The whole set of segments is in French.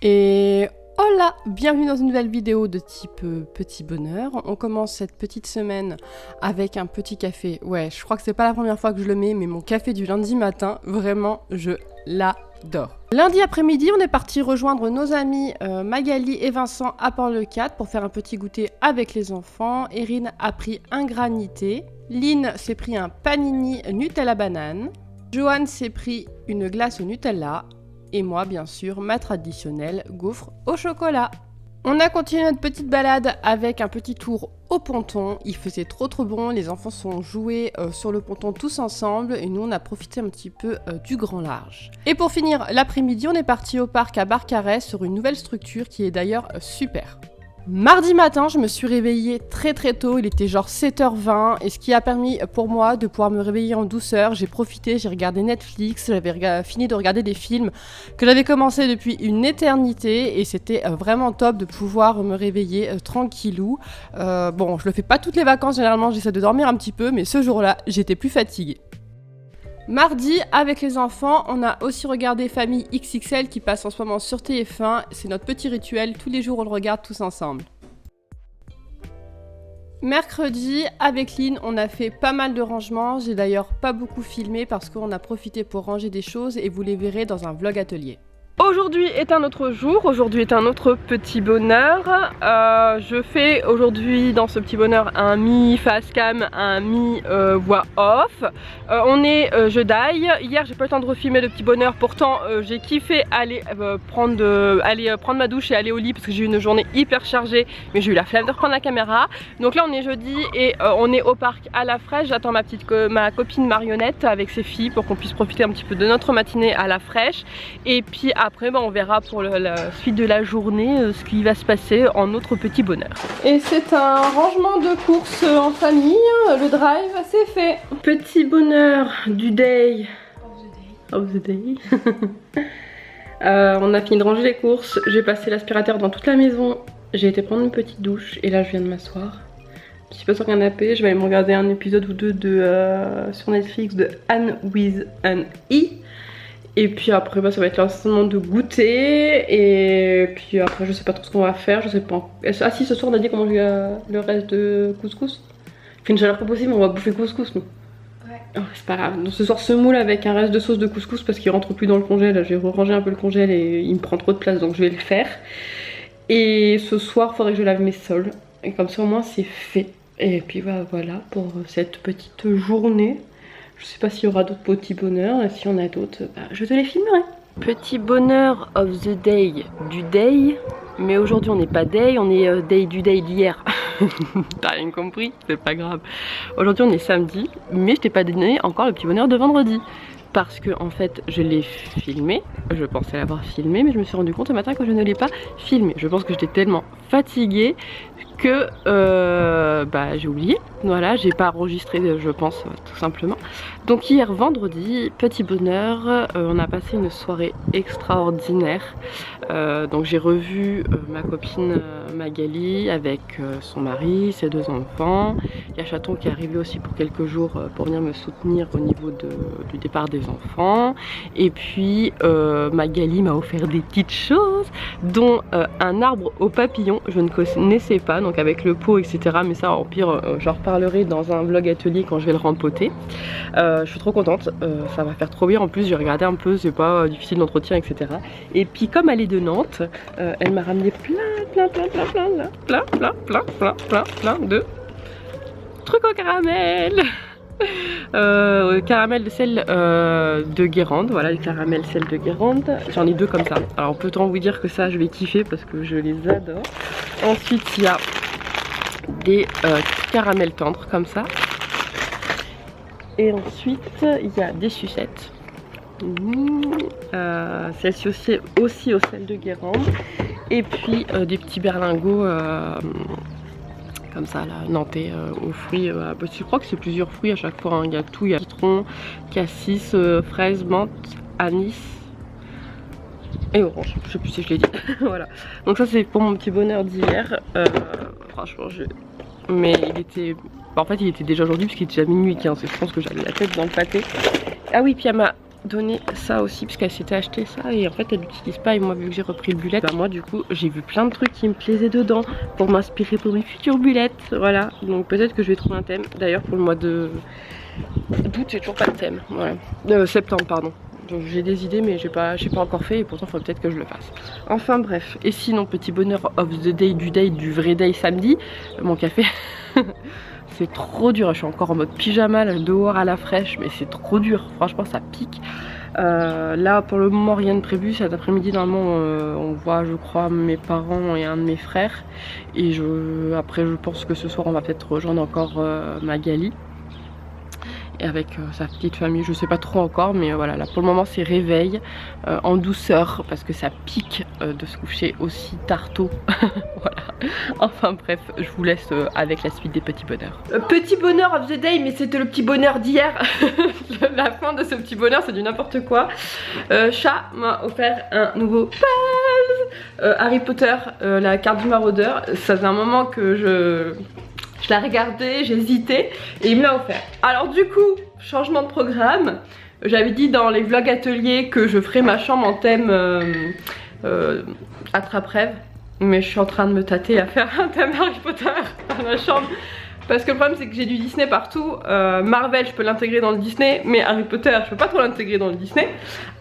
Et hola, bienvenue dans une nouvelle vidéo de type petit bonheur. On commence cette petite semaine avec un petit café. Ouais, je crois que c'est pas la première fois que je le mets, mais mon café du lundi matin, vraiment, je l'adore. Lundi après-midi, on est parti rejoindre nos amis Magali et Vincent à Port-le-4 pour faire un petit goûter avec les enfants. Erin a pris un granité. Lynn s'est pris un panini Nutella banane. Johan s'est pris une glace au Nutella. Et moi, bien sûr, ma traditionnelle gaufre au chocolat. On a continué notre petite balade avec un petit tour au ponton. Il faisait trop bon, les enfants sont joués sur le ponton tous ensemble et nous on a profité un petit peu du grand large. Et pour finir l'après-midi, on est parti au parc à Barcarès sur une nouvelle structure qui est d'ailleurs super. Mardi matin, je me suis réveillée très tôt, il était genre 7h20 et ce qui a permis pour moi de pouvoir me réveiller en douceur. J'ai profité, j'ai regardé Netflix, j'avais fini de regarder des films que j'avais commencé depuis une éternité et c'était vraiment top de pouvoir me réveiller tranquillou. Bon, je le fais pas toutes les vacances, généralement j'essaie de dormir un petit peu, mais ce jour-là, j'étais plus fatiguée. Mardi, avec les enfants, on a aussi regardé Famille XXL qui passe en ce moment sur TF1. C'est notre petit rituel, tous les jours on le regarde tous ensemble. Mercredi, avec Lynn, on a fait pas mal de rangements. J'ai d'ailleurs pas beaucoup filmé parce qu'on a profité pour ranger des choses et vous les verrez dans un vlog atelier. Aujourd'hui est un autre jour, aujourd'hui est un autre petit bonheur. Je fais aujourd'hui dans ce petit bonheur un mi-face cam, un mi-voix off. On est jeudi. Hier j'ai pas eu le temps de refilmer le petit bonheur, pourtant j'ai kiffé aller prendre ma douche et aller au lit parce que j'ai eu une journée hyper chargée, mais j'ai eu la flemme de reprendre la caméra. Donc là on est jeudi et on est au parc à la fraîche. J'attends ma copine Marionnette avec ses filles pour qu'on puisse profiter un petit peu de notre matinée à la fraîche. Et puis après on verra pour la suite de la journée ce qui va se passer en notre petit bonheur. Et c'est un rangement de courses en famille, le drive c'est fait. Petit bonheur du day. Of the day. On a fini de ranger les courses, j'ai passé l'aspirateur dans toute la maison, j'ai été prendre une petite douche et là je viens de m'asseoir. Un petit peu sur le canapé, je vais me regarder un épisode ou deux sur Netflix de Anne with an E. Et puis après ça va être l'instant de goûter. Et puis après je sais pas trop ce qu'on va faire, je sais pas. Ah si, ce soir on a dit qu'on mangeait le reste de couscous. Il fait une chaleur pas possible, on va bouffer couscous nous. Ouais. Oh, c'est pas grave, donc ce soir semoule avec un reste de sauce de couscous parce qu'il rentre plus dans le congèle. Là, j'ai rangé un peu le congèle et il me prend trop de place donc je vais le faire. Et ce soir faudrait que je lave mes sols. Et comme ça au moins c'est fait. Et puis voilà pour cette petite journée. Je sais pas s'il y aura d'autres petits bonheurs, et si on a d'autres, je te les filmerai. Petit bonheur of the day du day, mais aujourd'hui on n'est pas day, on est day du day d'hier. T'as rien compris, c'est pas grave. Aujourd'hui on est samedi, mais je t'ai pas donné encore le petit bonheur de vendredi. Parce que en fait je l'ai filmé, je pensais l'avoir filmé, mais je me suis rendu compte ce matin que je ne l'ai pas filmé. Je pense que j'étais tellement fatiguée que j'ai oublié. Voilà, j'ai pas enregistré, je pense, tout simplement. Donc hier vendredi, petit bonheur, on a passé une soirée extraordinaire. Donc j'ai revu ma copine Magali avec son mari, ses deux enfants. Il y a Chaton qui est arrivé aussi pour quelques jours pour venir me soutenir au niveau du départ des enfants. Et puis Magali m'a offert des petites choses, dont un arbre aux papillons, je ne connaissais pas, donc avec le pot etc. Mais ça en pire j'en reparlerai dans un vlog atelier quand je vais le rempoter. Je suis trop contente, ça va faire trop bien. En plus j'ai regardé un peu, c'est pas difficile d'entretien etc. Et puis comme elle est de Nantes, elle m'a ramené plein de trucs au caramel. Caramel de sel de Guérande, voilà le caramel sel de Guérande. J'en ai deux comme ça. Alors peut-on vous dire que ça je vais kiffer parce que je les adore. Ensuite il y a des caramels tendres comme ça. Et ensuite il y a des sucettes. Celle-ci aussi au sel de Guérande. Et puis des petits berlingots comme ça là, nantais aux fruits. Je crois que c'est plusieurs fruits à chaque fois, hein. Il y a tout, il y a citron, cassis, fraise, menthe, anis et orange, je sais plus si je l'ai dit. Voilà, donc ça c'est pour mon petit bonheur d'hier. Franchement mais il était, en fait il était déjà aujourd'hui puisqu'il était déjà minuit 15 et je pense que j'avais la tête dans le pâté. Ah oui, puis il y a ma donné ça aussi parce qu'elle s'était acheté ça et en fait elle l'utilise pas, et moi vu que j'ai repris le bullet, bah moi du coup j'ai vu plein de trucs qui me plaisaient dedans pour m'inspirer pour mes futures bullettes. Voilà, donc peut-être que je vais trouver un thème. D'ailleurs pour le mois de d'août j'ai toujours pas de thème. Voilà, septembre pardon. J'ai des idées mais j'ai pas encore fait, et pourtant il faudrait peut-être que je le fasse. Enfin bref, et sinon petit bonheur of the day, du vrai day samedi, mon café. C'est trop dur, je suis encore en mode pyjama là, dehors à la fraîche, mais c'est trop dur, franchement ça pique. Là pour le moment rien de prévu, cet après-midi normalement on voit je crois mes parents et un de mes frères, et après je pense que ce soir on va peut-être rejoindre encore Magali et avec sa petite famille, je sais pas trop encore, mais voilà, là pour le moment c'est réveil en douceur parce que ça pique de se coucher aussi tard tôt. Voilà, enfin bref, je vous laisse avec la suite des petits bonheurs. Petit bonheur of the day, mais c'était le petit bonheur d'hier. La fin de ce petit bonheur c'est du n'importe quoi. Chat m'a offert un nouveau puzzle Harry Potter, la carte du maraudeur. Ça faisait un moment que je l'ai regardé, j'hésitais et il me l'a offert. Alors du coup, changement de programme. J'avais dit dans les vlogs ateliers que je ferais ma chambre en thème attrape-rêve, mais je suis en train de me tâter à faire un thème Harry Potter dans ma chambre. Parce que le problème c'est que j'ai du Disney partout. Marvel je peux l'intégrer dans le Disney, mais Harry Potter je peux pas trop l'intégrer dans le Disney.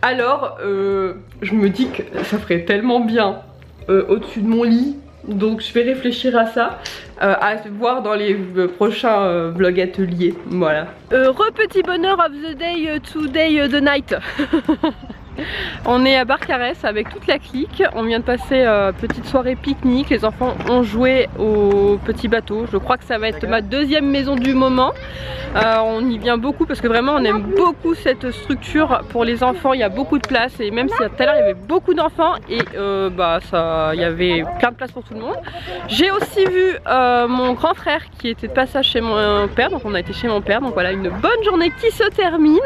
Alors je me dis que ça ferait tellement bien au-dessus de mon lit. Donc je vais réfléchir à ça, à voir dans les prochains vlogs ateliers. Voilà. Petit bonheur of the day, today, the night. On est à Barcarès avec toute la clique. On vient de passer petite soirée pique-nique. Les enfants ont joué au petit bateau. Je crois que ça va être ma deuxième maison du moment. On y vient beaucoup parce que vraiment on aime beaucoup cette structure pour les enfants. Il y a beaucoup de place, et même si tout à l'heure il y avait beaucoup d'enfants et il y avait plein de place pour tout le monde. J'ai aussi vu mon grand frère qui était de passage chez mon père, donc on a été chez mon père. Donc voilà, une bonne journée qui se termine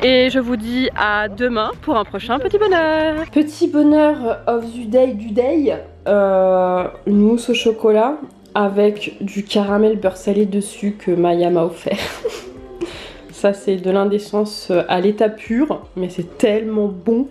et je vous dis à demain pour un prochain petit bonheur. Petit bonheur of the day du day, une mousse au chocolat avec du caramel beurre salé dessus que Maya m'a offert. Ça c'est de l'indécence à l'état pur, mais c'est tellement bon.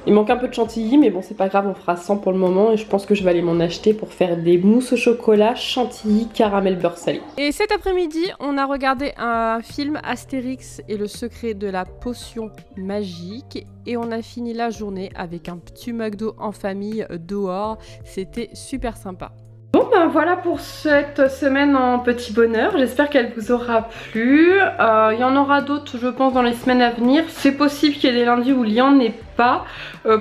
Il manque un peu de chantilly, mais bon c'est pas grave, on fera 100 pour le moment, et je pense que je vais aller m'en acheter pour faire des mousses au chocolat, chantilly, caramel beurre salé. Et cet après-midi, on a regardé un film Astérix et le secret de la potion magique, et on a fini la journée avec un petit McDo en famille dehors. C'était super sympa. Bon ben voilà pour cette semaine en petit bonheur, j'espère qu'elle vous aura plu. Il y en aura d'autres je pense dans les semaines à venir. C'est possible qu'il y ait des lundis où il n'y en ait pas.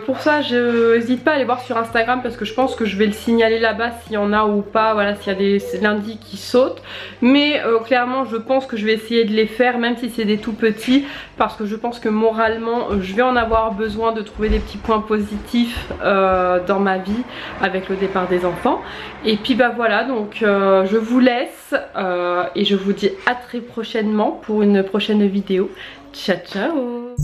Pour ça je n'hésite pas à aller voir sur Instagram parce que je pense que je vais le signaler là-bas s'il y en a ou pas, voilà, s'il y a des lundis qui sautent. Mais clairement je pense que je vais essayer de les faire même si c'est des tout petits, parce que je pense que moralement je vais en avoir besoin de trouver des petits points positifs dans ma vie avec le départ des enfants. Et puis bah voilà, donc je vous laisse et je vous dis à très prochainement pour une prochaine vidéo. Ciao ciao.